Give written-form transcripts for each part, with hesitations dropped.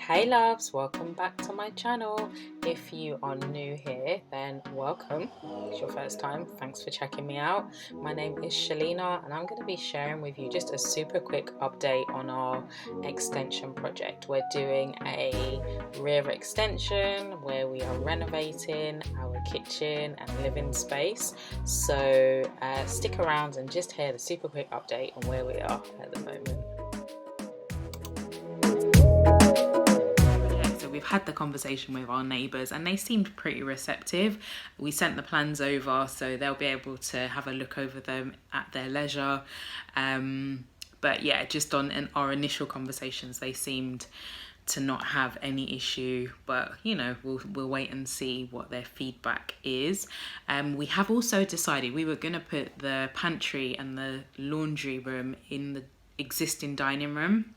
Hey loves, welcome back to my channel. If you are new here, then welcome. If it's your first time, thanks for checking me out. My name is Shalina and I'm going to be sharing with you just a super quick update on our extension project. We're doing a rear extension where we are renovating our kitchen and living space. So stick around and just hear the super quick update on where we are at the moment. We've had the conversation with our neighbours and they seemed pretty receptive. We sent the plans over so they'll be able to have a look over them at their leisure. But yeah, just on our initial conversations, they seemed to not have any issue, but you know, we'll wait and see what their feedback is. We have also decided we were going to put the pantry and the laundry room in the existing dining room.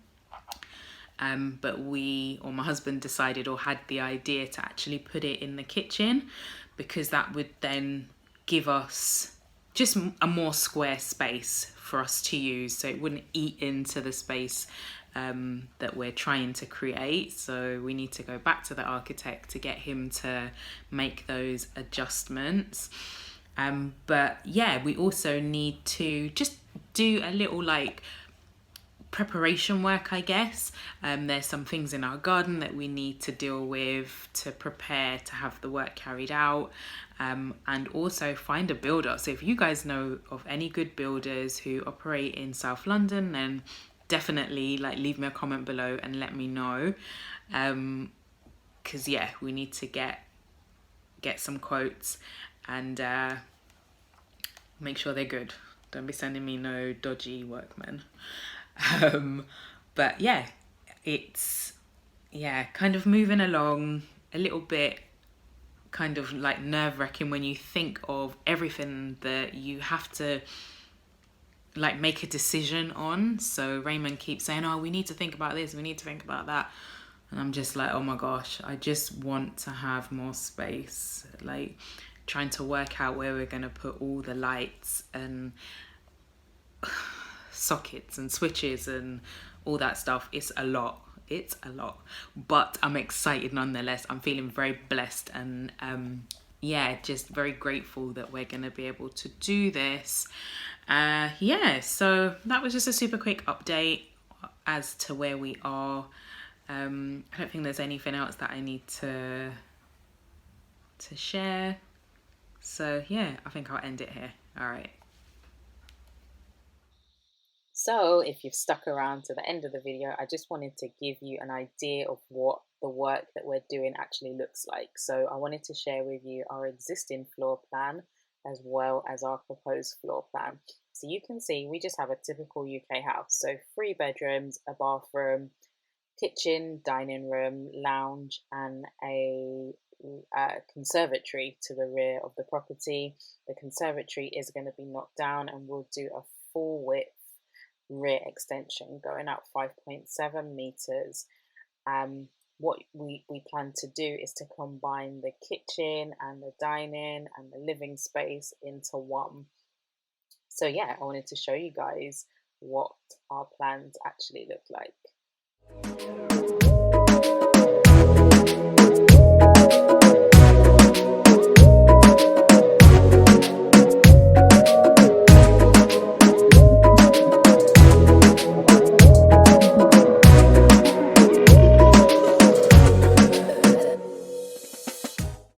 But my husband decided or had the idea to actually put it in the kitchen because that would then give us just a more square space for us to use, so it wouldn't eat into the space that we're trying to create. So we need to go back to the architect to get him to make those adjustments. But yeah, we also need to just do a little preparation work, I guess. There's some things in our garden that we need to deal with to prepare to have the work carried out, and also find a builder. So if you guys know of any good builders who operate in South London, then definitely leave me a comment below and let me know, because yeah, we need to get some quotes and make sure they're good. Don't be sending me no dodgy workmen. But yeah, it's kind of moving along a little bit, kind of nerve-wracking when you think of everything that you have to make a decision on. So Raymond keeps saying, oh, we need to think about this, we need to think about that, and I'm just like, oh my gosh, I just want to have more space, trying to work out where we're going to put all the lights and sockets and switches and all that stuff. It's a lot, but I'm excited nonetheless. I'm feeling very blessed and just very grateful that we're going to be able to do this. So that was just a super quick update as to where we are. I don't think there's anything else that I need to share, so yeah, I think I'll end it here. All right. So if you've stuck around to the end of the video, I just wanted to give you an idea of what the work that we're doing actually looks like. So I wanted to share with you our existing floor plan as well as our proposed floor plan. So you can see we just have a typical UK house. So 3 bedrooms, a bathroom, kitchen, dining room, lounge, and a conservatory to the rear of the property. The conservatory is going to be knocked down and we'll do a full width rear extension going out 5.7 meters. What we plan to do is to combine the kitchen and the dining and the living space into one. So yeah, I wanted to show you guys what our plans actually look like.